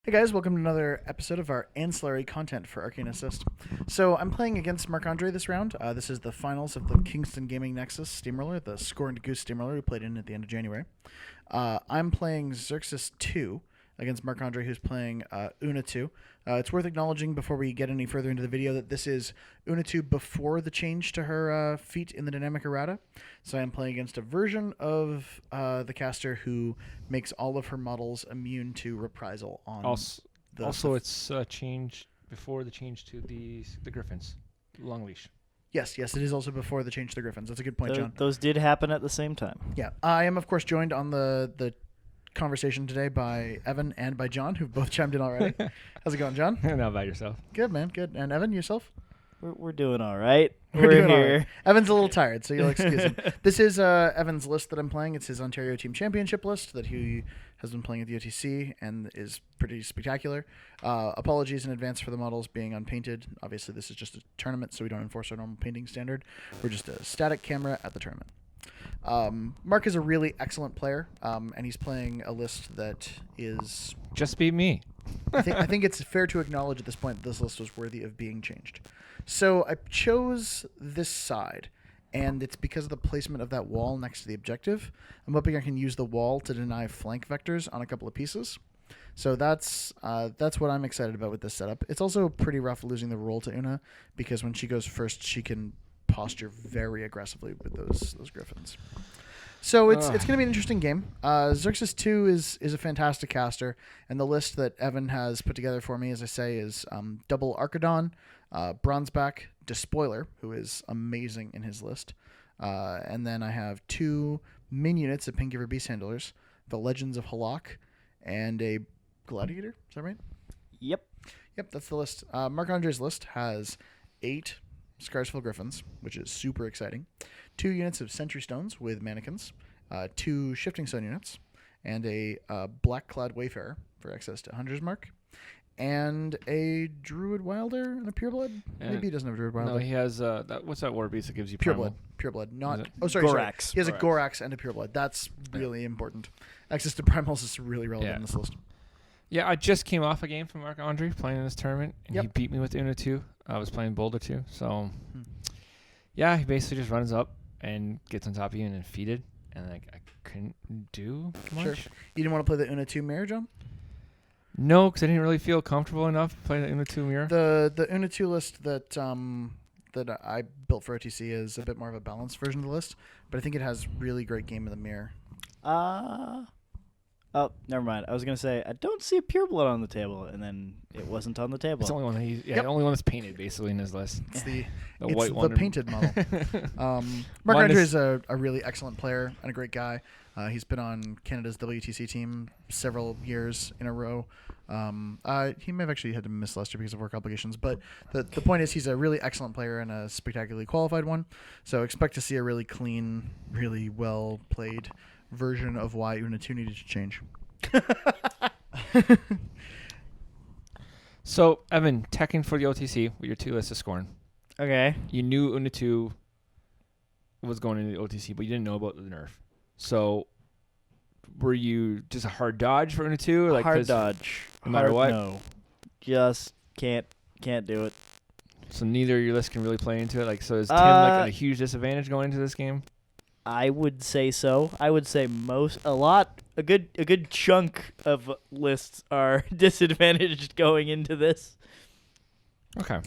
Hey guys, welcome to another episode of our Ancillary content for Arcane Assist. So I'm playing against Marc-Andre this round. This is the finals of the Kingston Gaming Nexus Steamroller, the Score and Goose Steamroller we played in at the end of January. I'm playing Xerxis2 against Marc-Andre, who's playing Una2. It's worth acknowledging before we get any further into the video that this is Una2 before the change to her feat in the dynamic errata. So I'm playing against a version of the caster who makes all of her models immune to reprisal on. Also, it's changed before the change to the Griffins, long leash. Yes, it is also before the change to the Griffins. That's a good point, John. Those did happen at the same time. Yeah, I am of course joined on the conversation today by Evan and by John, who've both chimed in already. How's it going, John? How about yourself? Good, man. Good. And Evan, yourself? We're doing all right. We're We're doing all here. right. Evan's a little tired, so you'll excuse him. This is Evan's list that I'm playing. It's his Ontario Team Championship list that he has been playing at the OTC and is pretty spectacular. Apologies in advance for the models being unpainted. Obviously, this is just a tournament, so we don't enforce our normal painting standard. We're just a static camera at the tournament. Mark is a really excellent player, and he's playing a list that is... Just beat me. I think it's fair to acknowledge at this point that this list was worthy of being changed. So I chose this side, and it's because of the placement of that wall next to the objective. I'm hoping I can use the wall to deny flank vectors on a couple of pieces. So that's what I'm excited about with this setup. It's also pretty rough losing the roll to Una, because when she goes first, she can posture very aggressively with those griffins. So it's going to be an interesting game. Xerxis2 is a fantastic caster, and the list that Evan has put together for me, as I say, is double Archidon, Bronzeback, Despoiler, who is amazing in his list, and then I have 2 main units of Pingiver Beast Handlers, the Legends of Halak, and a Gladiator. Is that right? Yep. Yep, that's the list. Marc-Andre's list has 8 Scarsful Griffins, which is super exciting. 2 units of Sentry Stones with Mannequins, 2 Shifting Stone units, and a Black Cloud Wayfarer for access to Hunter's Mark, and a Druid Wilder and a Pureblood. Maybe he doesn't have a Druid Wilder. No, he has what's that war beast that gives you Pureblood. primal? Pureblood. Not. Oh, sorry. Gorax. He has a Gorax and a Pureblood. That's really important. Access to primals is really relevant in this list. Yeah, I just came off a game from Marc-Andre playing in this tournament, and Yep. he beat me with Una2. I was playing Boulder 2, so yeah, he basically just runs up and gets on top of you and then feeded, and I couldn't do much. Sure. You didn't want to play the Una2 mirror, John? No, because I didn't really feel comfortable enough playing the Una2 mirror. The Una2 list that I built for OTC is a bit more of a balanced version of the list, but I think it has really great game in the mirror. Oh, never mind. I was going to say, I don't see a Pureblood on the table, and then it wasn't on the table. It's the only one the only one that's painted basically in his list. It's the white one. painted model. Marc-Andre is a really excellent player and a great guy. He's been on Canada's WTC team several years in a row. He may have actually had to miss last year because of work obligations, but the point is he's a really excellent player and a spectacularly qualified one. So expect to see a really clean, really well played version of why Una2 needed to change. So, Evan, teching for the OTC with your 2 lists of scoring. Okay. You knew Una2 was going into the OTC, but you didn't know about the nerf. So, were you just a hard dodge for Una2? Like hard dodge. No matter what? No. Just can't do it. So neither of your lists can really play into it? Like, so is Tim at a huge disadvantage going into this game? I would say so. I would say a good chunk of lists are disadvantaged going into this. Okay.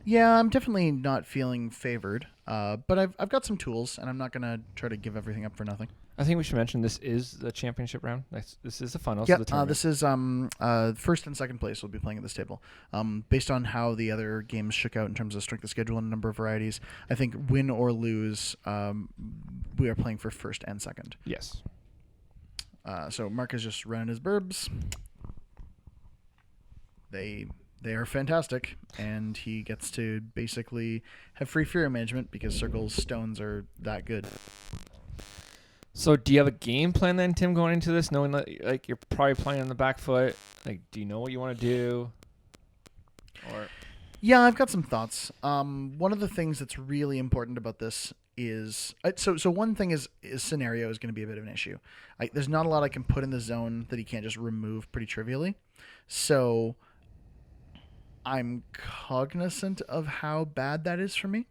Yeah, I'm definitely not feeling favored, but I've got some tools, and I'm not gonna try to give everything up for nothing. I think we should mention this is the championship round. This is the finals Yeah, of the tournament. this is first and second place will be playing at this table. Based on how the other games shook out in terms of strength of schedule and number of varieties, I think win or lose, we are playing for first and second. Yes. So Mark is just running his burbs. They are fantastic, and he gets to basically have free Fury management because Circle's stones are that good. So do you have a game plan then, Tim, going into this, knowing that like you're probably playing on the back foot? Like, do you know what you want to do? Or Yeah, I've got some thoughts. One of the things that's really important about this is so one thing is scenario is going to be a bit of an issue. There's not a lot I can put in the zone that he can't just remove pretty trivially. So I'm cognizant of how bad that is for me.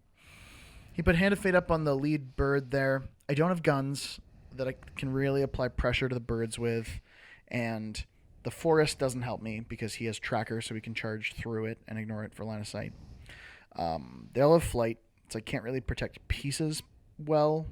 He put Hand of Fate up on the lead bird there. I don't have guns that I can really apply pressure to the birds with, and the forest doesn't help me because he has tracker, so we can charge through it and ignore it for line of sight. They all have flight, so I can't really protect pieces well.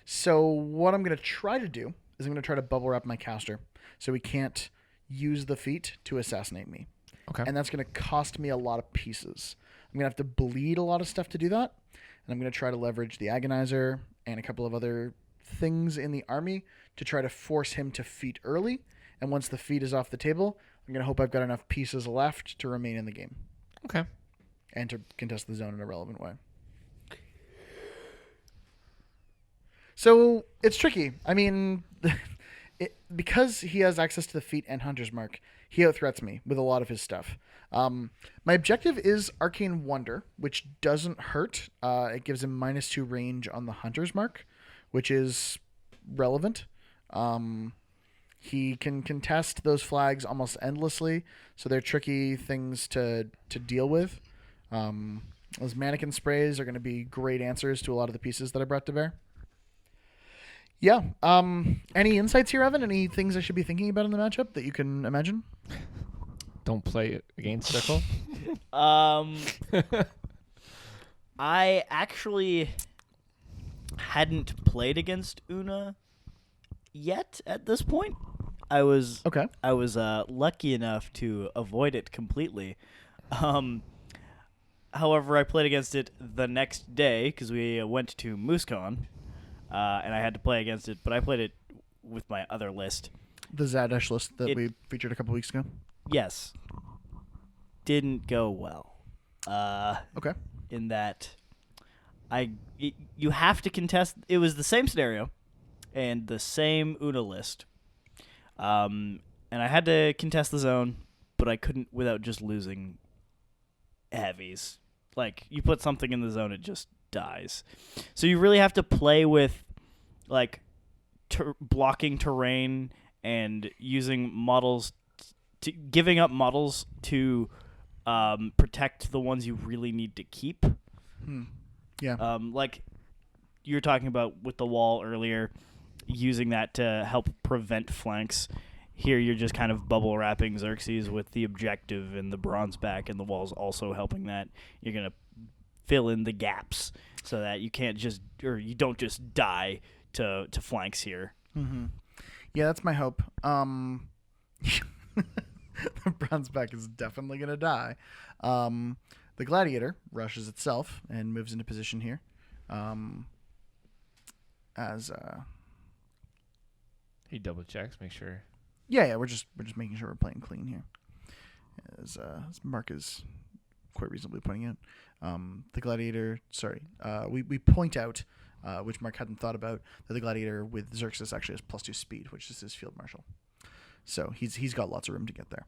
So what I'm going to try to do is I'm going to try to bubble wrap my caster so he can't use the feat to assassinate me. Okay. And that's going to cost me a lot of pieces. I'm going to have to bleed a lot of stuff to do that. And I'm going to try to leverage the Agonizer and a couple of other things in the army to try to force him to feat early. And once the feat is off the table, I'm going to hope I've got enough pieces left to remain in the game. Okay. And to contest the zone in a relevant way. So it's tricky. I mean, because he has access to the feat and Hunter's Mark, he outthreats me with a lot of his stuff. My objective is Arcane Wonder, which doesn't hurt. It gives him -2 range on the Hunter's Mark, which is relevant. He can contest those flags almost endlessly, so they're tricky things to deal with. Those mannequin sprays are going to be great answers to a lot of the pieces that I brought to bear. Yeah. Any insights here, Evan? Any things I should be thinking about in the matchup that you can imagine? Don't play against Circle. I actually hadn't played against Una yet at this point. I was Okay. lucky enough to avoid it completely. However, I played against it the next day because we went to MooseCon, and I had to play against it. But I played it with my other list. The Zadesh list that we featured a couple weeks ago. Yes, didn't go well. Okay. In that, you have to contest. It was the same scenario, and the same Una list. And I had to contest the zone, but I couldn't without just losing heavies. Like, you put something in the zone, it just dies. So you really have to play with, like, blocking terrain and using models, giving up models to protect the ones you really need to keep. Yeah. Like you were talking about with the wall earlier, using that to help prevent flanks. Here you're just kind of bubble wrapping Xerxis with the objective and the bronze back, and the wall's also helping that. You're going to fill in the gaps so that you don't just die to flanks here. Mm-hmm. Yeah, that's my hope. The bronze back is definitely going to die. The Gladiator rushes itself and moves into position here. He double checks, make sure. Yeah, we're just making sure we're playing clean here. As Mark is quite reasonably pointing out, the Gladiator. Sorry, we point out, which Mark hadn't thought about, that the Gladiator with Xerxis actually has +2 speed, which is his field marshal. So he's got lots of room to get there.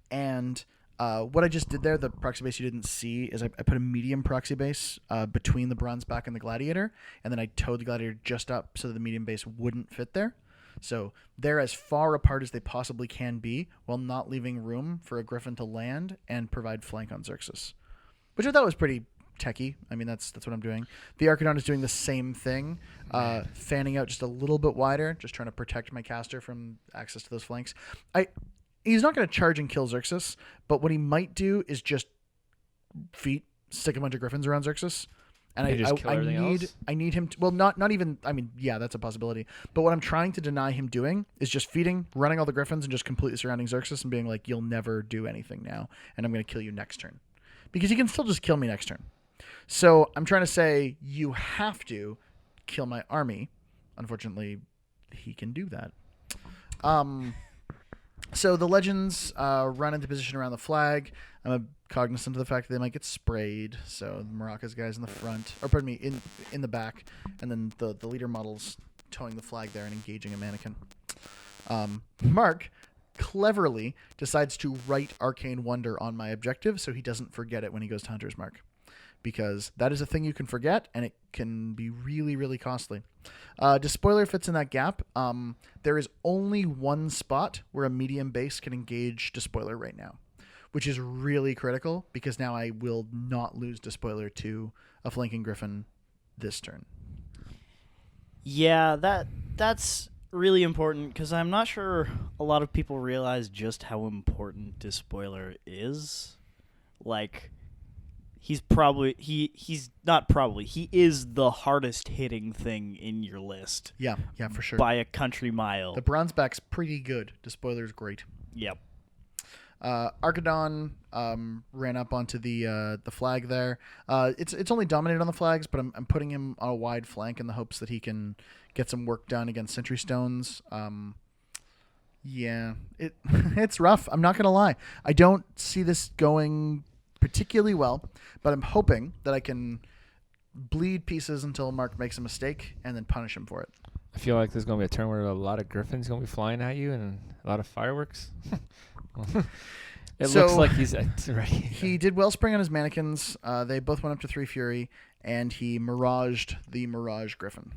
And what I just did there, the proxy base you didn't see, is I put a medium proxy base between the bronze back and the Gladiator, and then I towed the Gladiator just up so that the medium base wouldn't fit there. So they're as far apart as they possibly can be while not leaving room for a Griffin to land and provide flank on Xerxis, which I thought was pretty techie. I mean, that's what I'm doing. The Archidon is doing the same thing, fanning out just a little bit wider, just trying to protect my caster from access to those flanks. He's not going to charge and kill Xerxis, but what he might do is just stick a bunch of Griffins around Xerxis. And I need him to, well, not even, I mean, yeah, that's a possibility. But what I'm trying to deny him doing is just feeding, running all the Griffins, and just completely surrounding Xerxis and being like, you'll never do anything now, and I'm going to kill you next turn. Because he can still just kill me next turn. So I'm trying to say, you have to kill my army. Unfortunately, he can do that. So the legends run into position around the flag. I'm cognizant of the fact that they might get sprayed. So the Maracas guys in the front, or pardon me, in the back, and then the leader models towing the flag there and engaging a mannequin. Mark cleverly decides to write Arcane Wonder on my objective so he doesn't forget it when he goes to Hunter's Mark. because that is a thing you can forget, and it can be really, really costly. Despoiler fits in that gap. There is only one spot where a medium base can engage Despoiler right now, which is really critical because now I will not lose Despoiler to a flanking Griffin this turn. Yeah, that's really important because I'm not sure a lot of people realize just how important Despoiler is. Like, he is the hardest hitting thing in your list. Yeah, for sure. By a country mile. The Bronzeback's pretty good. Despoiler's great. Yep. Archidon ran up onto the flag there. It's only dominated on the flags, but I'm putting him on a wide flank in the hopes that he can get some work done against Sentry Stones. It's rough. I'm not gonna lie. I don't see this going particularly well, but I'm hoping that I can bleed pieces until Mark makes a mistake and then punish him for it. I feel like there's going to be a turn where a lot of Griffins going to be flying at you and a lot of fireworks. It looks like he's ready. He did Wellspring on his mannequins. They both went up to 3 Fury, and he Miraged the Mirage Griffin.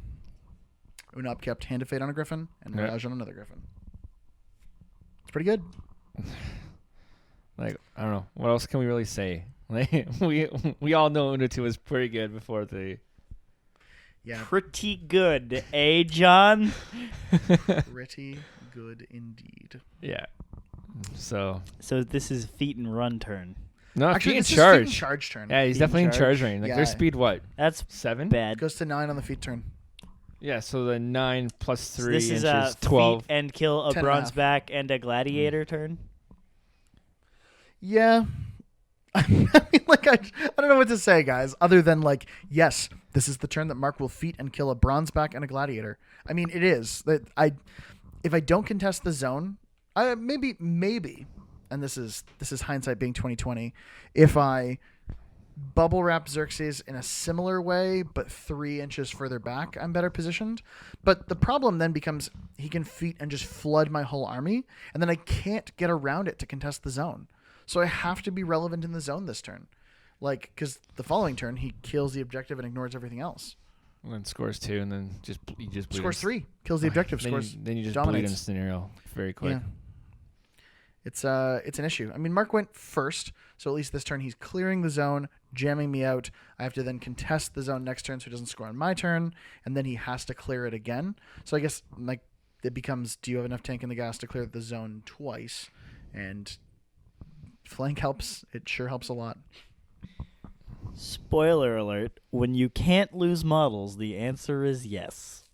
Una2 kept Hand of Fate on a Griffin and Mirage on another Griffin. It's pretty good. Like, I don't know. What else can we really say? Like, we all know Una2 was pretty good before the... Yeah. Pretty good, eh, John? Pretty good indeed. Yeah. So this is feet and run turn. No, actually, feet and this charge. is feet and charge turn. Yeah, he's Feet definitely in and charge charge. range. Like, Yeah. their speed, what? That's 7? bad. Goes to 9 on the feet turn. Yeah, so the 9 plus 3 This is inches, a 12. feet and kill a 10 and a bronze half. back and a gladiator turn. Yeah. I mean, like, I don't know what to say, guys, other than, like, yes, this is the turn that Mark will feat and kill a Bronzeback and a Gladiator. I mean, it is. If I don't contest the zone, maybe, and this is hindsight being 2020, if I bubble wrap Xerxes in a similar way, but 3 inches further back, I'm better positioned. But the problem then becomes he can feat and just flood my whole army, and then I can't get around it to contest the zone. So I have to be relevant in the zone this turn. Like, because the following turn, he kills the objective and ignores everything else. And then scores 2, and then you just bleed Scores him. 3, kills the objective, Then scores. then you just dominates. bleed him scenario very quick. Yeah. It's an issue. I mean, Mark went first, so at least this turn he's clearing the zone, jamming me out. I have to then contest the zone next turn so he doesn't score on my turn, and then he has to clear it again. So I guess, like, it becomes, do you have enough tank in the gas to clear the zone twice? And flank helps. It sure helps a lot. Spoiler alert, when you can't lose models, the answer is yes.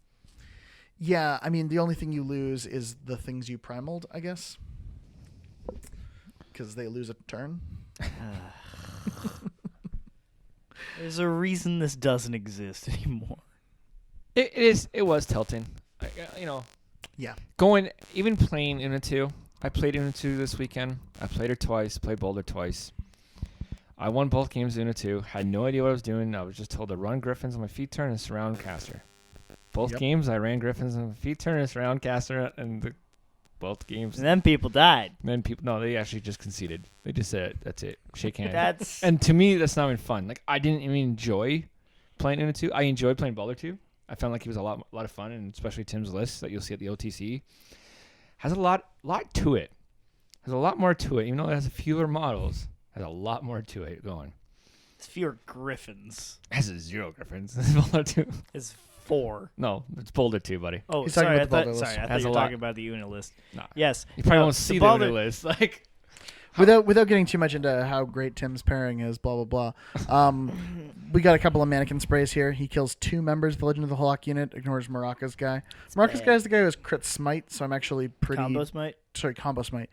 Yeah, I mean, the only thing you lose is the things you primaled, I guess. Because they lose a turn. There's a reason this doesn't exist anymore. It was tilting. Yeah. Even playing Una2. I played Una2 this weekend. I played her twice, played Boulder twice. I won both games Una2. Had no idea what I was doing. I was just told to run Griffins on my feet turn and surround caster. Both games I ran Griffins on my feet turn and surround caster, and both games. And then people died. Then they actually just conceded. They just said, that's it. Shake hands. That's And to me, that's not even fun. Like, I didn't even enjoy playing Una2. I enjoyed playing Boulder 2. I found like he was a lot of fun, and especially Tim's list that you'll see at the OTC has a lot to it. Has a lot more to it. Even though it has fewer models, has a lot more to it going. it's fewer griffins. It has 0 Griffins. It's Boulder 2. It's 4. No, it's Boulder 2, buddy. Oh, He's talking sorry. I about the thought, Boulder sorry, list. I thought Has you a were lot. talking about the Una list. Nah. Yes. You probably won't the see the Boulder- Una list. Like, Without getting too much into how great Tim's pairing is, blah, blah, blah. We got a couple of mannequin sprays here. He kills 2 members of the Legend of the Hawk unit, ignores Maraka's guy. Maraka's bad. guy is the guy who has crit smite, so I'm actually pretty... Combo smite. Sorry, combo smite,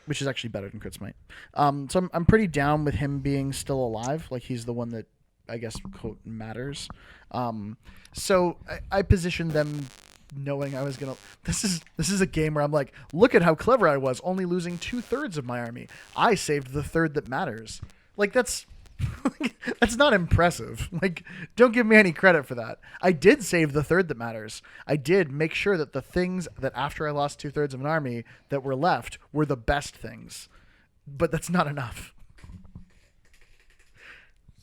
which is actually better than crit smite. So I'm pretty down with him being still alive. Like, he's the one that, I guess, quote, matters. So I positioned them knowing I was going to... This is a game where I'm like, look at how clever I was, only losing 2/3 of my army. I saved the third that matters. Like, that's... that's not impressive. Like, don't give me any credit for that. I did save the third that matters. I did make sure that the things that after I lost 2/3 of an army that were left were the best things. But that's not enough.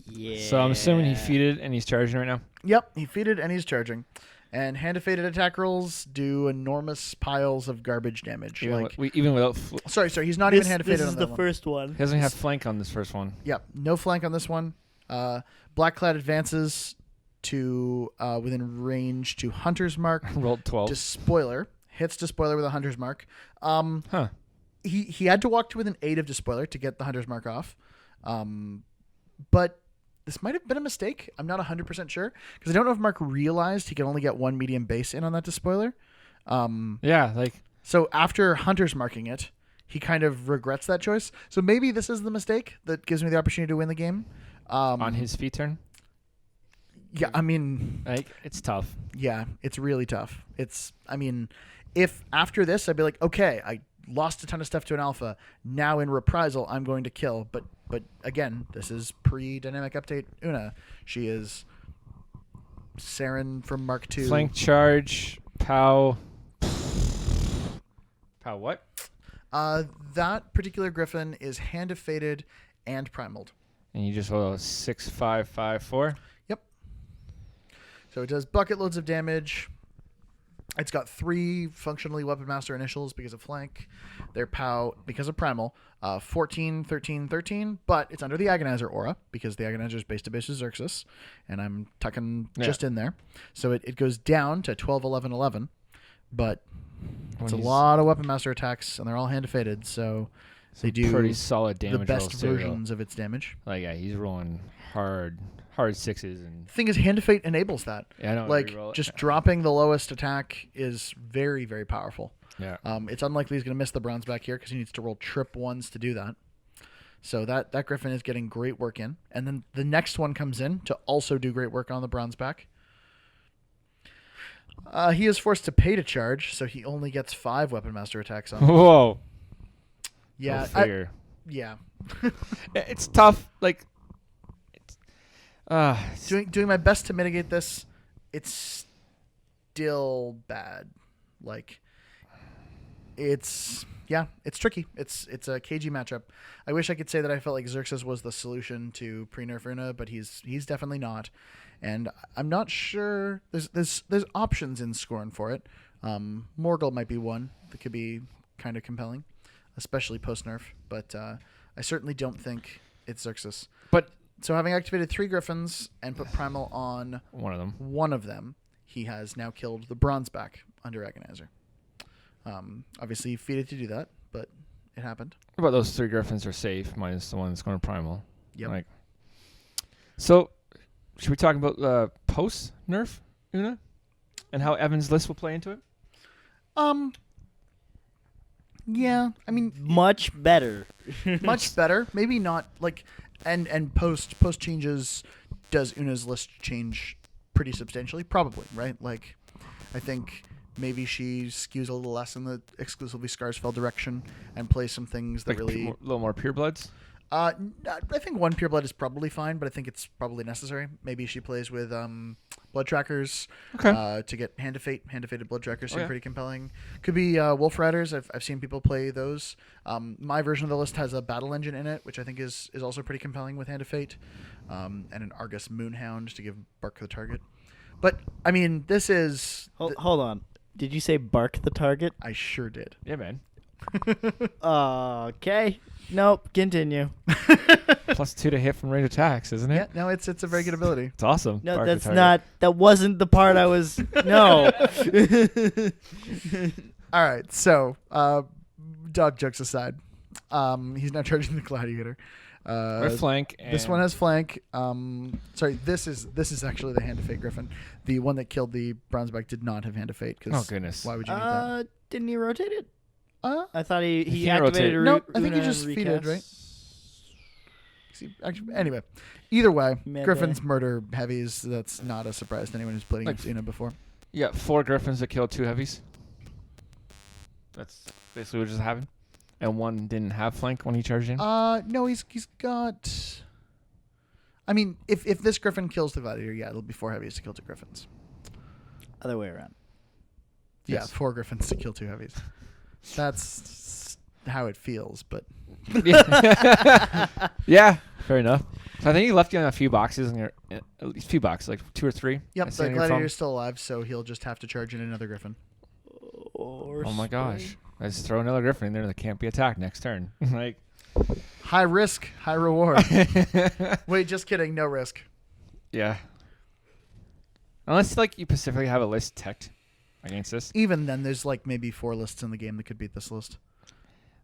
Yeah. So I'm assuming he feeded and he's charging right now. Yep, he feeded and he's charging. And hand-to-fated attack rolls do enormous piles of garbage damage. Even without... Sorry, he's not even hand-to-fated This on is that the one. first one. He doesn't have flank on this first one. Yep, no flank on this one. Blackclad advances to within range to Hunter's Mark. Rolled 12. Despoiler. Hits Despoiler with a Hunter's Mark. He had to walk to within 8 of Despoiler to get the Hunter's Mark off. But this might have been a mistake. I'm not 100% sure. Because I don't know if Mark realized he could only get 1 medium base in on that Despoiler. So after Hunter's Marking it, he kind of regrets that choice. So maybe this is the mistake that gives me the opportunity to win the game. On his feet turn? Yeah, I mean... it's tough. Yeah, it's really tough. If after this I'd be like, okay, I lost a ton of stuff to an alpha. Now in reprisal, I'm going to kill. But again, this is pre-dynamic update Una. She is Saren from Mark II. Flank charge, POW. POW what? That particular Griffin is hand-fated and primaled. And you just roll a 6-5-5-4? Yep. So it does bucket loads of damage. It's got 3 functionally Weapon Master initials because of flank. Their POW, because of primal, 14, 13, 13. But it's under the Agonizer aura because the Agonizer is base to base with Xerxis. And I'm tucking just in there. So it goes down to 12, 11, 11. But it's a lot of Weapon Master attacks, and they're all hand-fated. So they do pretty solid damage the best rolls too, versions of its damage. He's rolling hard 6s and Thing is, hand-to-fate enables that. Yeah, I know. Like, just dropping the lowest attack is very, very powerful. Yeah. It's unlikely he's going to miss the bronze back here because he needs to roll trip ones to do that. So that Griffin is getting great work in. And then the next one comes in to also do great work on the bronze back. He is forced to pay to charge, so he only gets 5 Weapon Master attacks on him. Whoa. Yeah. Yeah. It's tough. Doing my best to mitigate this, it's still bad. It's tricky. It's a cagey matchup. I wish I could say that I felt like Xerxis was the solution to pre-nerf Una, but he's definitely not. And I'm not sure. There's options in Scorn for it. Morgul might be one that could be kind of compelling, especially post-nerf. But I certainly don't think it's Xerxis. So having activated 3 Griffins and put Primal on one of them, he has now killed the Bronzeback under Agonizer. Obviously, he feeded to do that, but it happened. What about those 3 Griffins are safe, minus the one that's going to Primal? Yep. So, should we talk about post-nerf, Una? And how Evan's list will play into it? Yeah, I mean... Much better. Much better. Maybe not, And post changes, does Una's list change pretty substantially? Probably, right? I think maybe she skews a little less in the exclusively Scarsfell direction and plays some things that really... A little more purebloods? I think 1 pureblood is probably fine, but I think it's probably necessary. Maybe she plays with blood trackers to get hand-to-fated blood trackers seem pretty compelling. Could be Wolf Riders. I've seen people play those. My version of the list has a battle engine in it, which I think is also pretty compelling with hand-to-fate, and an Argus Moonhound to give bark the target. But, I mean, this is... Hold on. Did you say bark the target? I sure did. Yeah, man. Okay. Nope. Continue. +2 to hit from range attacks, isn't it? Yeah, no, it's a very good ability. It's awesome. No, Bark that's the not. That wasn't the part I was. No. All right, so dog jokes aside, he's now charging the Gladiator. With flank. This one has flank. Sorry, this is actually the Hand of Fate Griffin. The one that killed the Bronzeback did not have Hand of Fate. Oh goodness! Why would you need that? Didn't he rotate it? I thought he can't activated rotate. No, I think he just feeded, right? Anyway, either way, Griffin's murder heavies. That's not a surprise to anyone who's played against Una before. Yeah, 4 Griffins that killed 2 heavies. That's basically what just happened. And 1 didn't have flank when he charged in. No, he's got. I mean, if this Griffin kills the Gladiator, yeah, it'll be 4 heavies to kill 2 Griffins. Other way around. Yeah, Yes. 4 Griffins to kill 2 heavies. That's how it feels, but Yeah, fair enough. So I think he left you on a few boxes, at least a few boxes, like 2 or 3. Yep, I see the on your phone. gladiator's still alive, so he'll just have to charge in another griffin. Oh my gosh! I just throw another griffin in there that can't be attacked next turn. Like High risk, high reward. Wait, just kidding. No risk. yeah. Unless like you specifically have a list teched against this. Even then, there's like maybe 4 lists in the game that could beat this list.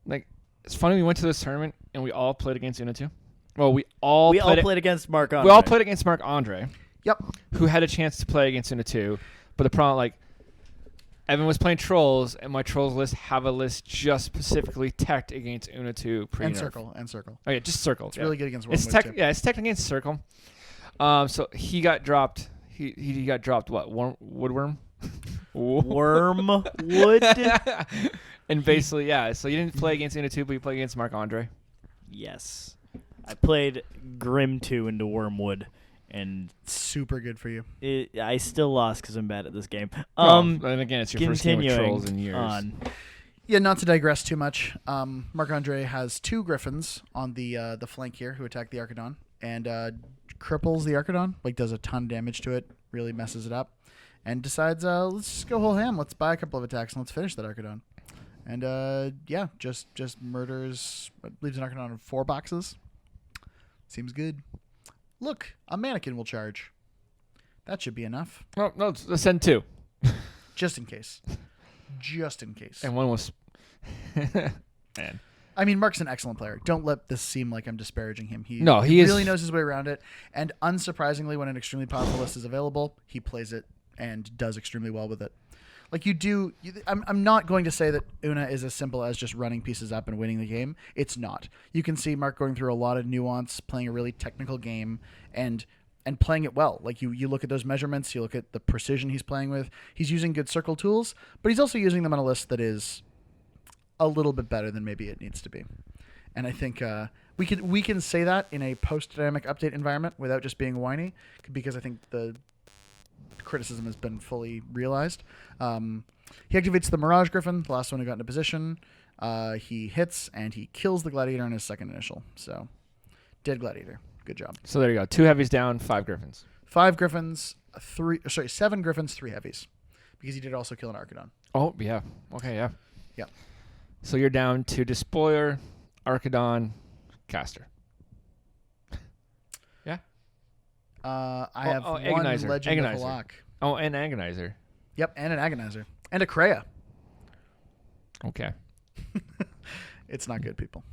Like it's funny we went to this tournament and we all played against Una2. Well, we all played against Marc Andre. We all played against Marc Andre. Yep. Who had a chance to play against Una2, but the problem like Evan was playing Trolls, and my Trolls list have a list just specifically teched against Una2 pre-nerf. And circle. Oh yeah, just Circle. It's really good against It's Wormwood, too. yeah, it's teched against Circle. So he got dropped. He got dropped. What? Woodworm. Wormwood. And basically, yeah. So you didn't play against Una2, but you played against Marc Andre. Yes. I played Grim 2 into Wormwood, and Super good for you. I still lost because I'm bad at this game. And again, it's your first game with continuing Trolls in years. on. Yeah, not to digress too much. Marc Andre has 2 griffins on the flank here who attack the Archidon and cripples the Archidon, like does a ton of damage to it, really messes it up, and decides let's just go whole ham. Let's buy a couple of attacks and let's finish that Archidon. And yeah, just murders, leaves an Archidon in 4 boxes. Seems good. Look, a mannequin will charge. That should be enough. Oh no, let's send 2. Just in case. Just in case. And one was. Man. I mean, Mark's an excellent player. Don't let this seem like I'm disparaging him. He is really knows his way around it. And unsurprisingly, when an extremely powerful list is available, he plays it and does extremely well with it. Like you do, I'm not going to say that Una is as simple as just running pieces up and winning the game. It's not. You can see Mark going through a lot of nuance, playing a really technical game, and playing it well. Like you look at those measurements, you look at the precision he's playing with. He's using good circle tools, but he's also using them on a list that is a little bit better than maybe it needs to be. And I think we can say that in a post-dynamic update environment without just being whiny, because I think the criticism has been fully realized. He activates the Mirage Griffin, the last one who got into position. He hits and he kills the Gladiator on his second initial. So, dead Gladiator. Good job. So there you go. 2 heavies down, 5 griffins. 7 griffins, 3 heavies, because he did also kill an Archidon. Oh yeah. Okay. Yeah. Yeah. So you're down to Despoiler, Archidon, Caster. Yeah. I have one Agonizer. Legend of Agonizer. Halak. Oh, and Agonizer. Yep, and an Agonizer. And a Kreia. Okay. It's not good, people.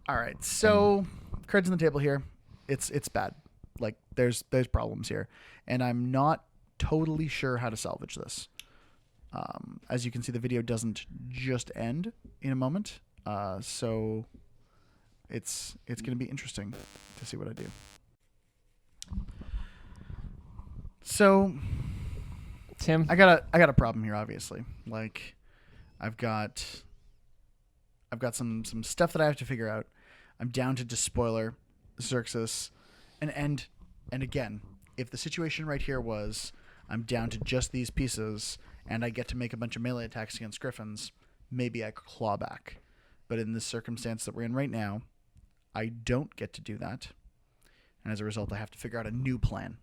All right, so cards on the table here. It's bad. Like there's problems here, and I'm not totally sure how to salvage this. As you can see, the video doesn't just end in a moment, so it's going to be interesting to see what I do. So, Tim, I got a problem here. Obviously, like I've got some stuff that I have to figure out. I'm down to Despoiler, Xerxis, and again, if the situation right here was I'm down to just these pieces and I get to make a bunch of melee attacks against Griffins, maybe I could claw back. But in the circumstance that we're in right now, I don't get to do that. And as a result, I have to figure out a new plan.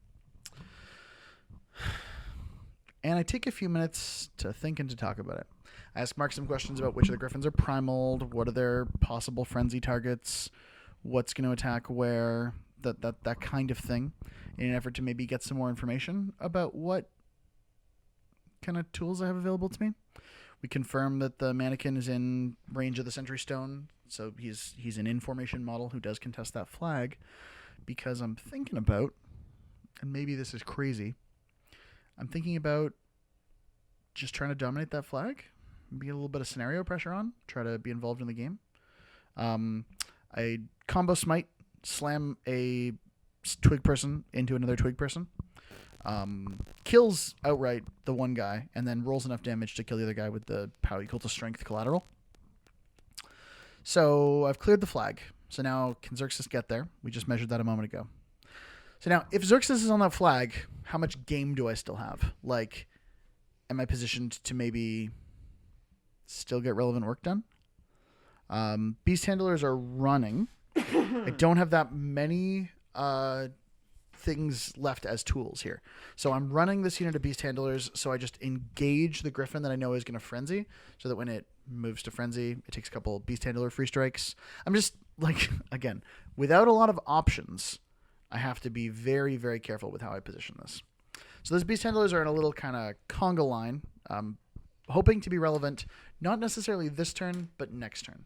And I take a few minutes to think and to talk about it. I ask Mark some questions about which of the Griffins are primaled, what are their possible frenzy targets, what's going to attack where, that kind of thing, in an effort to maybe get some more information about what kind of tools I have available to me. We confirm that the mannequin is in range of the Sentry Stone, so he's an in-formation model who does contest that flag, because I'm thinking about, and maybe this is crazy, I'm thinking about just trying to dominate that flag, be a little bit of scenario pressure on, try to be involved in the game. I combo smite, slam a twig person into another twig person, kills outright the one guy, and then rolls enough damage to kill the other guy with the power equal to strength collateral. So I've cleared the flag. So now can Xerxis get there? We just measured that a moment ago. So now if Xerxis is on that flag, how much game do I still have? Like, am I positioned to maybe still get relevant work done? Beast handlers are running. I don't have that many things left as tools here. So I'm running this unit of beast handlers, so I just engage the griffin that I know is going to frenzy, so that when it moves to frenzy, it takes a couple beast handler free strikes. I'm just, like, again, without a lot of options, I have to be very, very careful with how I position this. So those beast handlers are in a little kind of conga line, hoping to be relevant, not necessarily this turn, but next turn.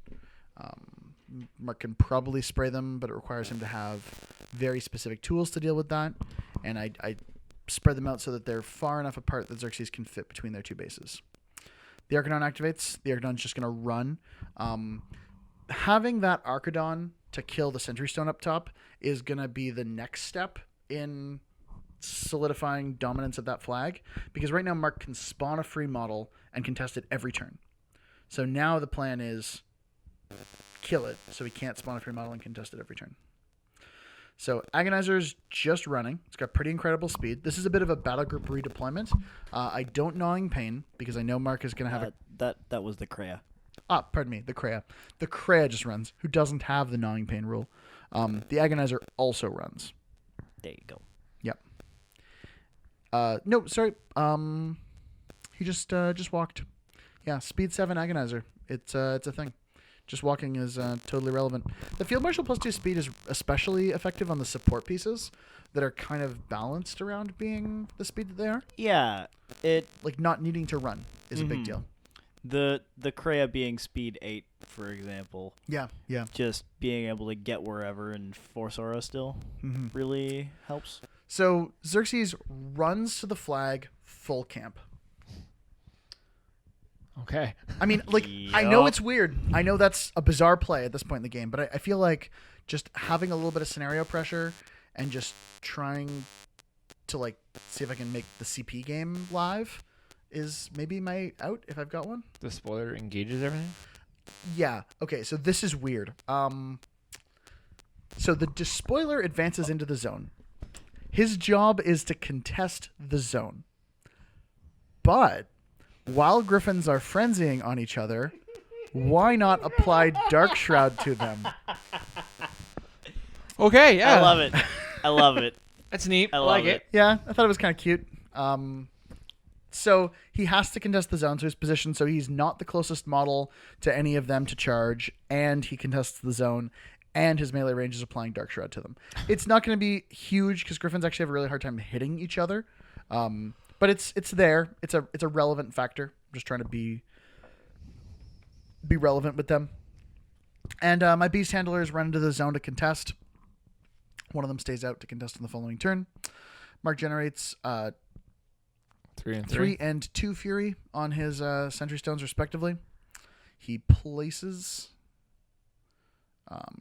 Mark can probably spray them, but it requires him to have very specific tools to deal with that. And I spread them out so that they're far enough apart that Xerxes can fit between their two bases. The Archidon activates. The Archidon's just going to run. Having that Archidon to kill the Sentry Stone up top is going to be the next step in solidifying dominance of that flag, because right now Mark can spawn a free model and contest it every turn. So now the plan is kill it so he can't spawn a free model and contest it every turn. So Agonizer's just running. It's got pretty incredible speed. This is a bit of a battle group redeployment. I don't Gnawing Pain because I know Mark is going to have that was the Kreia. Pardon me, the Kreia. The Kreia just runs, who doesn't have the Gnawing Pain rule. The Agonizer also runs. There you go. Yep. No, sorry. He just walked. Yeah, speed 7 Agonizer. It's a thing. Just walking is totally relevant. The Field Marshal +2 speed is especially effective on the support pieces that are kind of balanced around being the speed that they are. Yeah, Like not needing to run is a big deal. The Kreia being speed 8, for example. Yeah. Just being able to get wherever and force aura still really helps. So Xerxes runs to the flag full camp. Okay. I mean, like, I know it's weird. I know that's a bizarre play at this point in the game, but I feel like just having a little bit of scenario pressure and just trying to, like, see if I can make the CP game live is maybe my out if I've got one. The spoiler engages everything? Yeah. Okay, so this is weird. So the despoiler advances into the zone. His job is to contest the zone. But while griffins are frenzying on each other, why not apply Dark Shroud to them? Okay, yeah. I love it. I love it. That's neat. I like love it. Yeah, I thought it was kind of cute. So he has to contest the zone to his position, so he's not the closest model to any of them to charge, and he contests the zone, and his melee range is applying Dark Shroud to them. It's not going to be huge because griffins actually have a really hard time hitting each other. But it's there. It's a relevant factor. I'm just trying to be relevant with them. And my beast handlers run into the zone to contest. One of them stays out to contest on the following turn. Mark generates 3 and 2 fury on his sentry stones respectively. He places.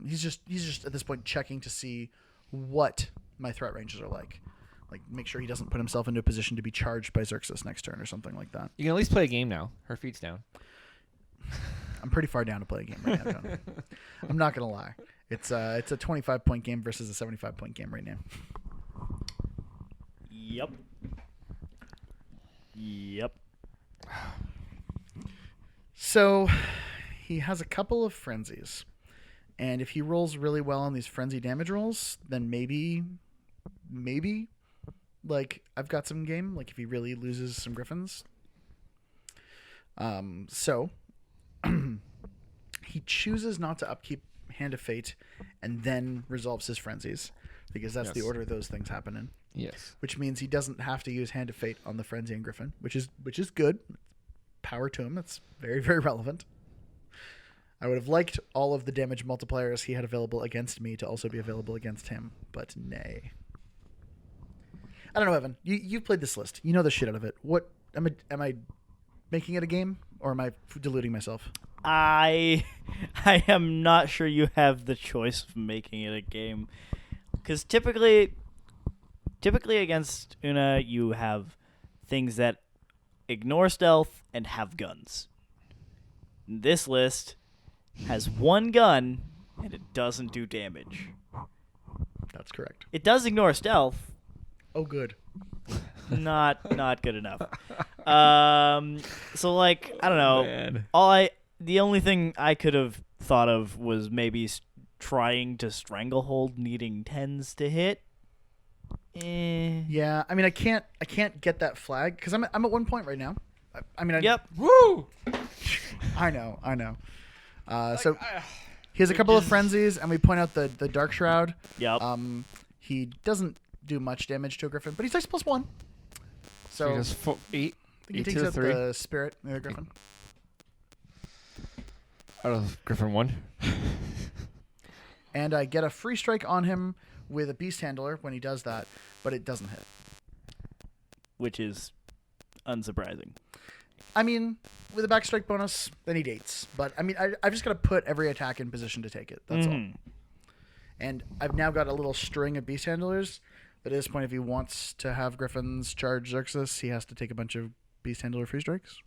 He's just at this point checking to see what my threat ranges are like. Like, make sure he doesn't put himself into a position to be charged by Xerxis next turn or something like that. You can at least play a game now. Her feet's down. I'm pretty far down to play a game right now, John. I'm not gonna lie. It's a 25-point game versus a 75-point game right now. Yep. So he has a couple of frenzies, and if he rolls really well on these frenzy damage rolls, then maybe, like, I've got some game. Like, if he really loses some griffins. So he chooses not to upkeep Hand of Fate and then resolves his frenzies, because that's the order those things happen in. Yes. Which means he doesn't have to use Hand of Fate on the frenzy and griffin, which is good. Power to him. That's very, very relevant. I would have liked all of the damage multipliers he had available against me to also be available against him, but nay. I don't know, Evan. You've played this list. You know the shit out of it. What am I making it a game, or am I deluding myself? I am not sure you have the choice of making it a game, because typically against Una you have things that ignore stealth and have guns. This list has one gun and it doesn't do damage. That's correct. It does ignore stealth. Oh, good. Not good enough. So, like, I don't know. Man. The only thing I could have thought of was maybe trying to stranglehold, needing 10s to hit. Yeah, I mean, I can't get that flag because I'm at 1 point right now. I mean, Yep. Woo! I know. So he has a couple of frenzies, and we point out the Dark Shroud. Yep. He doesn't do much damage to a Griffin, but he's Dice +1. So He does 8. I think he 8 takes to out 3 the Spirit in the Griffin. out of Griffin 1. And I get a free strike on him with a Beast Handler when he does that, but it doesn't hit. Which is unsurprising. I mean, with a backstrike bonus, they need 8s. But, I mean, I've just got to put every attack in position to take it. That's all. And I've now got a little string of Beast Handlers. But at this point, if he wants to have Griffins charge Xerxis, he has to take a bunch of Beast Handler free strikes.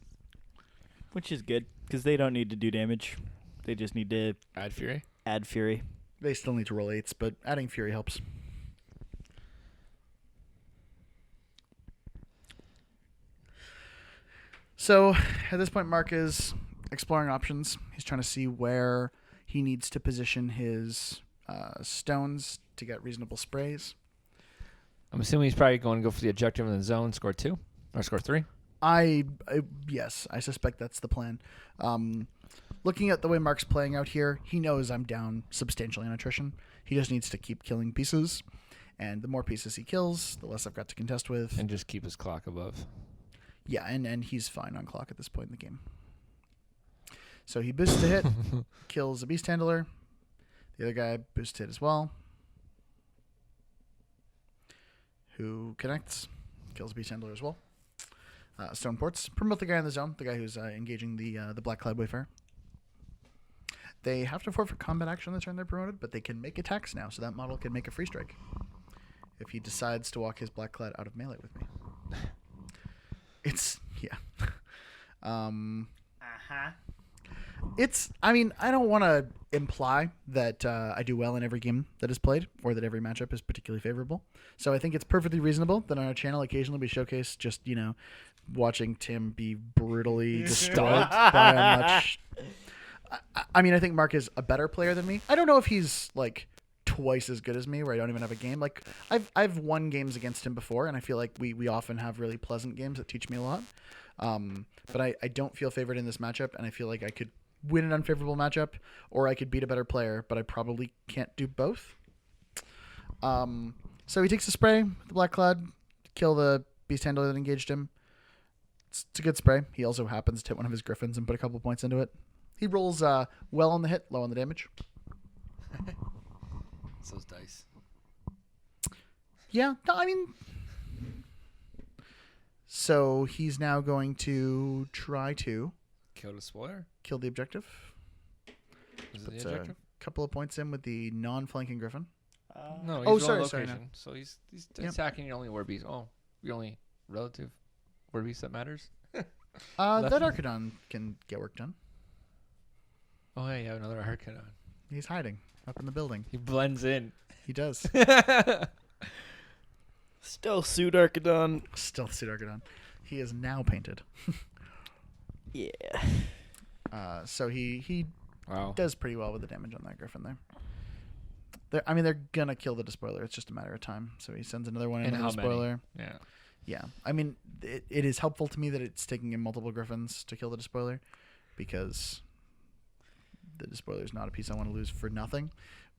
Which is good, because they don't need to do damage. They just need to Add Fury. add Fury. They still need to roll 8s, but adding Fury helps. So at this point, Mark is exploring options. He's trying to see where he needs to position his stones to get reasonable sprays. I'm assuming he's probably going to go for the objective in the zone, score 2 or score 3. Yes, I suspect that's the plan. Looking at the way Mark's playing out here, he knows I'm down substantially on attrition. He just needs to keep killing pieces, and the more pieces he kills, the less I've got to contest with. And just keep his clock above. Yeah, and he's fine on clock at this point in the game. So he boosts to hit, kills a Beast Handler. The other guy boosts to hit as well. Who connects, kills a Beast Handler as well. Stone ports. Promote the guy in the zone, the guy who's engaging the Black Cloud Wayfarer. They have to forfeit combat action the turn they're promoted, but they can make attacks now, so that model can make a free strike if he decides to walk his Black Cloud out of melee with me. I mean, I don't want to imply that I do well in every game that is played or that every matchup is particularly favorable. So I think it's perfectly reasonable that on our channel occasionally we showcase just, watching Tim be brutally destroyed by a much... I mean, I think Mark is a better player than me. I don't know if he's, twice as good as me where I don't even have a game. I've won games against him before, and I feel like we often have really pleasant games that teach me a lot. But I don't feel favored in this matchup, and I feel like I could win an unfavorable matchup, or I could beat a better player, but I probably can't do both. So he takes a spray with the Black Cloud, kill the Beast Handler that engaged him. It's a good spray. He also happens to hit one of his Griffins and put a couple points into it. He rolls well on the hit, low on the damage. It's those dice. Yeah, no, I mean... So he's now going to try to... Kill the spoiler? Kill the objective. Is it Puts the objective? a couple of points in with the non-flanking Griffin. No, he's oh, rolling sorry, location. So he's Yep. attacking your only war beast. Oh, your only relative war beast that matters? That Archidon can get work done. Oh, hey, you have another Archidon. He's hiding up in the building. He blends in. He does. Stealth suit Archidon. Stealth suit Archidon. He is now painted. Yeah. So he Wow. does pretty well with the damage on that Griffin there. They're going to kill the Despoiler. It's just a matter of time. So he sends another one And into how the many? Despoiler. Yeah. Yeah. I mean, it is helpful to me that it's taking in multiple Griffins to kill the Despoiler, because the Despoiler is not a piece I want to lose for nothing.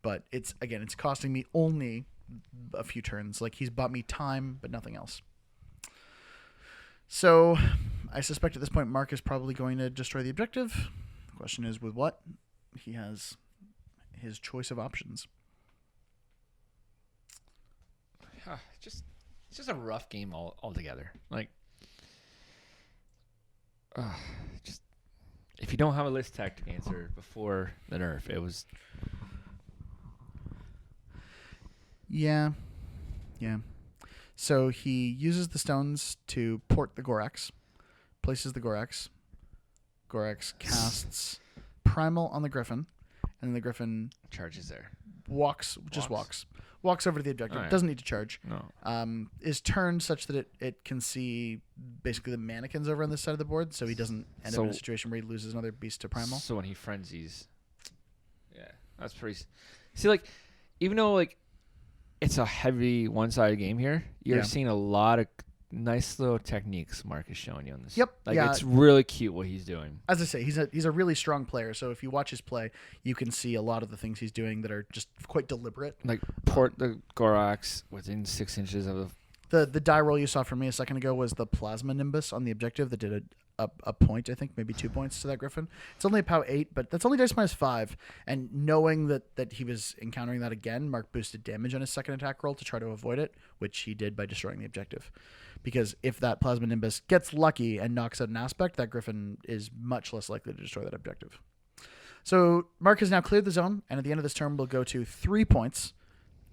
But it's costing me only a few turns. He's bought me time, but nothing else. So I suspect at this point Mark is probably going to destroy the objective. The question is with what? He has his choice of options. It's just a rough game altogether. Just if you don't have a list tactic answer before the nerf, it was. Yeah. So he uses the stones to port the Gorax, places the Gorax. Gorax casts Primal on the Griffin, and then the Griffin Charges there. walks over to the objective. Oh, yeah. Doesn't need to charge. No. Is turned such that it can see basically the mannequins over on this side of the board, so he doesn't end up in a situation where he loses another beast to Primal. So when he frenzies. Yeah. That's pretty. See, like, even though like it's a heavy one-sided game here, you're Yeah. seeing a lot of nice little techniques Mark is showing you on this. Yep, Like yeah. it's really cute what he's doing. As I say, he's a really strong player. So if you watch his play, you can see a lot of the things he's doing that are just quite deliberate. Like port the Gorax within 6 inches of The die roll you saw from me a second ago was the Plasma Nimbus on the objective that did a point, I think, maybe 2 points to that Griffin. It's only a POW 8, but that's only dice minus 5. And knowing that he was encountering that again, Mark boosted damage on his second attack roll to try to avoid it, which he did by destroying the objective. Because if that Plasma Nimbus gets lucky and knocks out an aspect, that Griffin is much less likely to destroy that objective. So Mark has now cleared the zone, and at the end of this turn, we'll go to 3 points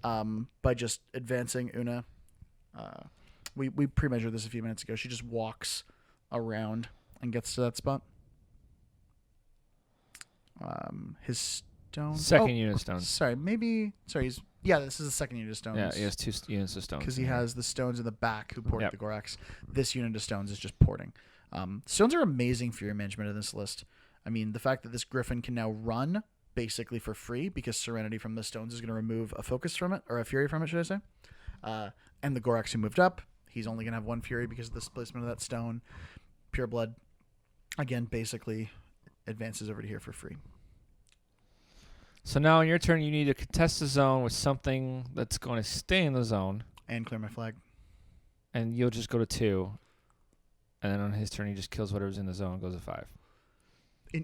by just advancing Una. We pre-measured this a few minutes ago. She just walks around and gets to that spot. His stone. second unit of stones. Sorry, this is the second unit of stones. Yeah, he has 2 units of stones. Because he has the stones in the back who ported Yep. the Gorax. This unit of stones is just porting. Stones are amazing for your management of this list. I mean, the fact that this Griffin can now run basically for free because Serenity from the stones is going to remove a focus from it, or a fury from it, should I say. And the Gorax who moved up, he's only going to have 1 fury because of the displacement of that stone. Pure Blood, again, basically advances over to here for free. So now on your turn, you need to contest the zone with something that's going to stay in the zone, And clear my flag. and you'll just go to 2. And then on his turn, he just kills whatever's in the zone and goes to 5.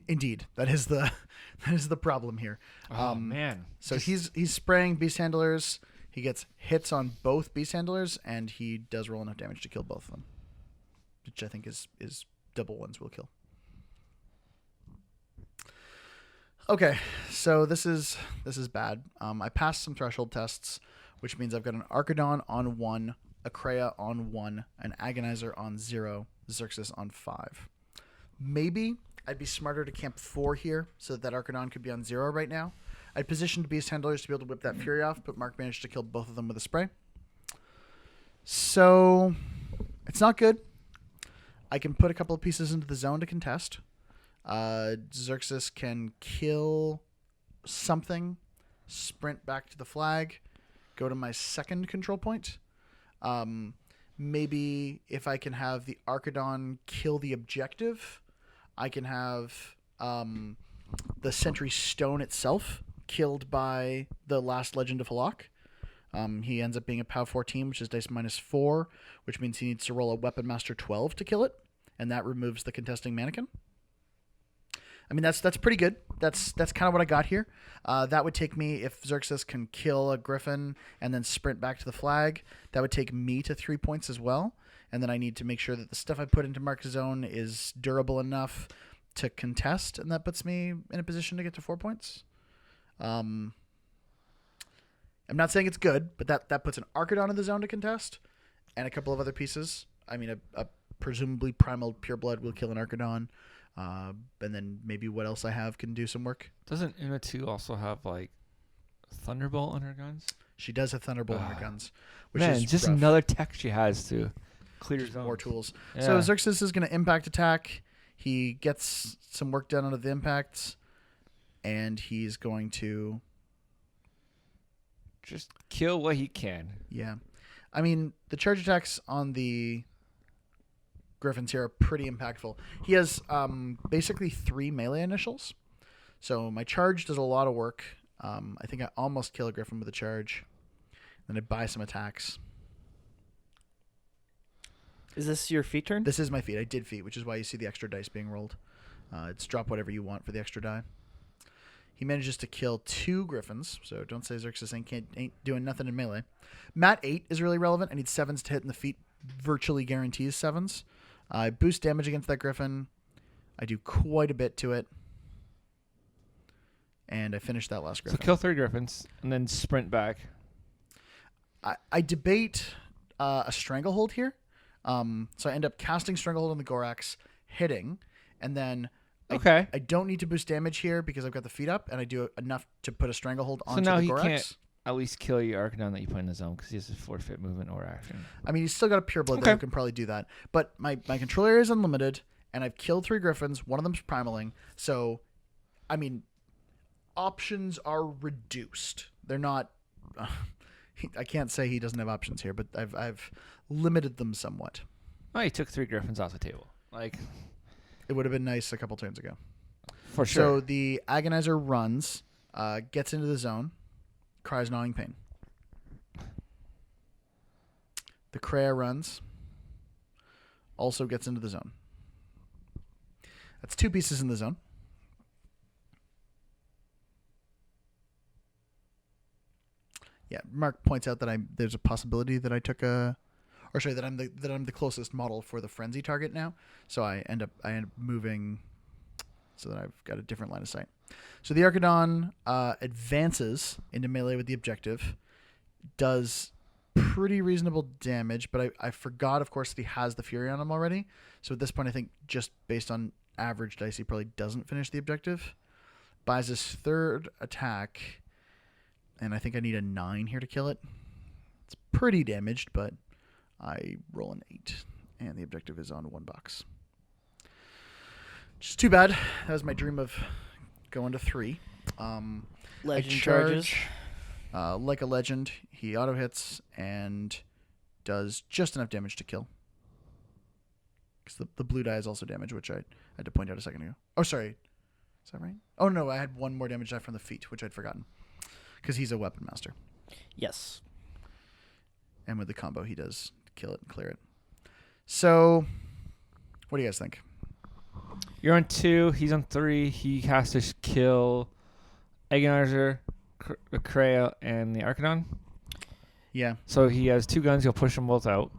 Indeed, that is the problem here. Oh, man. So he's spraying beast handlers. He gets hits on both beast handlers, and he does roll enough damage to kill both of them, which I think is double ones will kill. Okay, so this is bad. I passed some threshold tests, which means I've got an Archidon on 1, a Kreia on 1, an Agonizer on 0, Xerxis on 5. Maybe I'd be smarter to camp 4 here so that Archidon could be on 0 right now. I'd positioned beast handlers to be able to whip that fury off, but Mark managed to kill both of them with a spray. So it's not good. I can put a couple of pieces into the zone to contest. Xerxis can kill something, sprint back to the flag, go to my second control point. Maybe if I can have the Archidon kill the objective, I can have the Sentry Stone itself killed by the last Legend of Halak. He ends up being a POW 14, which is dice minus 4, which means he needs to roll a Weapon Master 12 to kill it, and that removes the contesting mannequin. I mean, that's pretty good. That's kind of what I got here. That would take me, if Xerxis can kill a Griffin and then sprint back to the flag, that would take me to 3 points as well. And then I need to make sure that the stuff I put into Mark's zone is durable enough to contest, and that puts me in a position to get to 4 points. I'm not saying it's good, but that puts an Archidon in the zone to contest, and a couple of other pieces. I mean, a presumably Primal Pureblood will kill an Archidon. And then maybe what else I have can do some work. Doesn't Una2 also have, like, Thunderbolt on her guns? She does have Thunderbolt on her guns, which Man, is just rough. another tech she has to clear Just zones. more tools. Yeah. So Xerxis is going to impact attack. He gets some work done out of the impacts, and he's going to... Just kill what he can. Yeah. I mean, the charge attacks on the Griffins here are pretty impactful. He has basically 3 melee initials. So my charge does a lot of work. I think I almost kill a Griffin with a charge. Then I buy some attacks. Is this your feat turn? This is my feat. I did feat, which is why you see the extra dice being rolled. It's drop whatever you want for the extra die. He manages to kill 2 Griffins, so don't say Xerxis ain't doing nothing in melee. Mat 8 is really relevant. I need 7s to hit, and the feat virtually guarantees 7s. I boost damage against that Griffin. I do quite a bit to it. And I finish that last Griffin. So kill 3 Griffins and then sprint back. I debate a Stranglehold here. So I end up casting Stranglehold on the Gorax, hitting, and then Okay. I don't need to boost damage here because I've got the feet up, and I do enough to put a Stranglehold onto now the he Gorax. can't at least kill your Archidon that you put in the zone because he has a forfeit movement or action. I mean, he's still got a Pure Blood Okay. that can probably do that. But my control area is unlimited, and I've killed 3 Griffins. One of them's primaling. So, I mean, options are reduced. They're not. I can't say he doesn't have options here, but I've limited them somewhat. Oh, he took 3 griffins off the table. Like, It would have been nice a couple turns ago. for sure. So the Agonizer runs, gets into the zone, cries gnawing pain. The Kreia runs, also gets into the zone. That's 2 pieces in the zone. Yeah, Mark points out that there's a possibility that I took that I'm the closest model for the frenzy target now. So I end up moving so that I've got a different line of sight. So the Archidon advances into melee with the objective, does pretty reasonable damage, but I forgot, of course, that he has the Fury on him already. So at this point, I think just based on average dice, he probably doesn't finish the objective. Buys his 3rd attack, and I think I need a 9 here to kill it. It's pretty damaged, but I roll an 8, and the objective is on 1 box. Just too bad. That was my dream of going to 3. Legend I charges. Like a legend, he auto hits and does just enough damage to kill. Because the blue die is also damage, which I had to point out a second ago. Oh, sorry. Is that right? Oh, no, I had 1 more damage die from the feet, which I'd forgotten. Because he's a weapon master. Yes. And with the combo, he does kill it and clear it. So, what do you guys think? You're on 2. He's on 3. He has to kill Agonizer, Kreia, and the Archidon. Yeah. So he has 2 guns. He'll push them both out.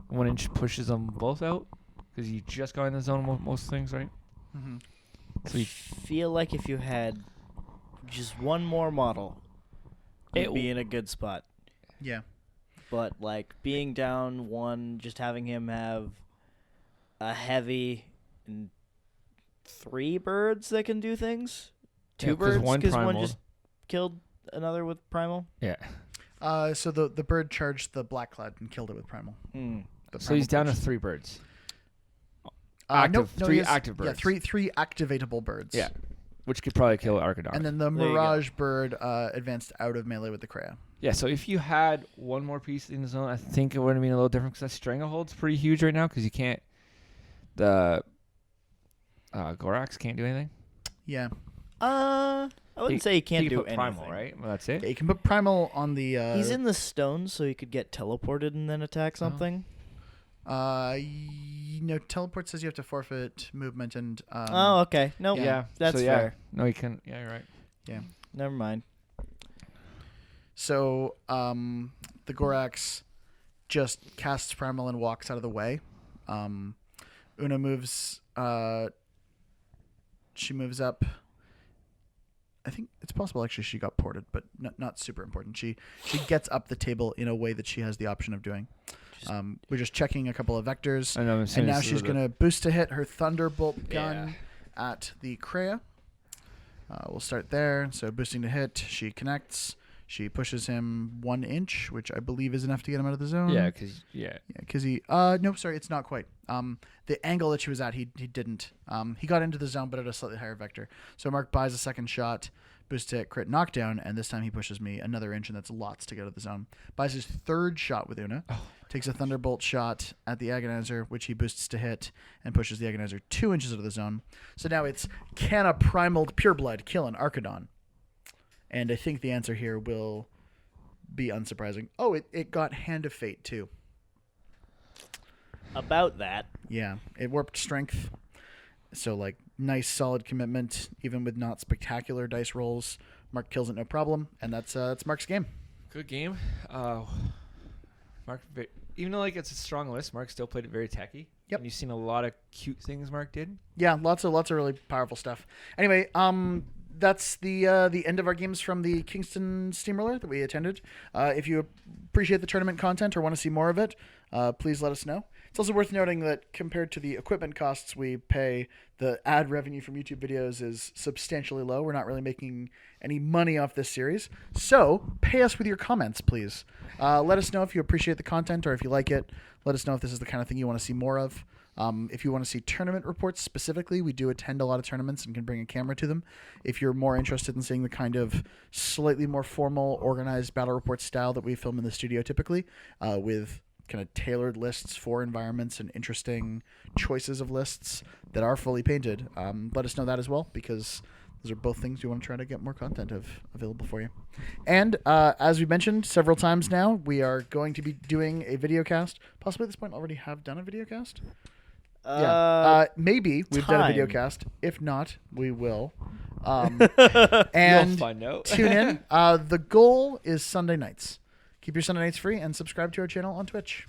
1 inch pushes them both out because he just got in the zone with most things, right? Mm-hmm. So I feel like if you had just 1 more model, it'd be in a good spot. Yeah. But like being down 1, just having him have a heavy and 3 birds that can do things. 2 birds because 1 just killed another with primal. Yeah. So the bird charged the black cloud and killed it with primal. So he's down to 3 birds. No, 3 active birds. Yeah, three activatable birds. Yeah. Which could probably kill Archidon. And then the Mirage bird advanced out of melee with the Kreia. Yeah, so if you had 1 more piece in the zone, I think it would have been a little different because that Stranglehold's pretty huge right now because you can't. The Gorax can't do anything. Yeah. I wouldn't say he can't do put anything. primal, right? Well, that's it. Yeah, you can put primal on the. He's in the stones, so he could get teleported and then attack something. Teleport says you have to forfeit movement and. Oh, okay. Nope. Yeah, that's so, fair. No, you can. Yeah, you're right. Yeah. Never mind. So, the Gorax just casts primal and walks out of the way. Una moves. She moves up. I think it's possible actually she got ported, but not super important. She gets up the table in a way that she has the option of doing. We're just checking a couple of vectors, and now she's going to boost to hit her Thunderbolt gun at the Kreia. We'll start there. So boosting to hit, she connects. She pushes him 1 inch, which I believe is enough to get him out of the zone. Yeah, because he. No, sorry, it's not quite. The angle that she was at, he didn't. He got into the zone, but at a slightly higher vector. So Mark buys a second shot, boost to hit, crit knockdown, and this time he pushes me another inch, and that's lots to get out of the zone. Buys his 3rd shot with Una. Takes a Thunderbolt shot at the Agonizer, which he boosts to hit, and pushes the Agonizer 2 inches out of the zone. So now it's, can a primaled pureblood kill an Archidon? And I think the answer here will be unsurprising. Oh, it got Hand of Fate, too. About that. Yeah, it warped strength. So, like, nice, solid commitment, even with not spectacular dice rolls. Mark kills it, no problem. And that's Mark's game. good game. Mark, even though like it's a strong list, Mark still played it very techy. Yep. And you've seen a lot of cute things Mark did. Yeah, lots of really powerful stuff. Anyway, that's the end of our games from the Kingston Steamroller that we attended. If you appreciate the tournament content or want to see more of it, please let us know. It's also worth noting that compared to the equipment costs we pay, the ad revenue from YouTube videos is substantially low. We're not really making any money off this series. So pay us with your comments, please. Let us know if you appreciate the content or if you like it. Let us know if this is the kind of thing you want to see more of. If you want to see tournament reports specifically, we do attend a lot of tournaments and can bring a camera to them. If you're more interested in seeing the kind of slightly more formal, organized battle report style that we film in the studio typically, with kind of tailored lists for environments and interesting choices of lists that are fully painted, let us know that as well, because those are both things we want to try to get more content of available for you. And as we mentioned several times now, we are going to be doing a video cast. Possibly at this point already have done a video cast. Maybe we've done a video cast. If not, we will. And You'll find out. tune in. The goal is Sunday nights. Keep your Sunday nights free and subscribe to our channel on Twitch.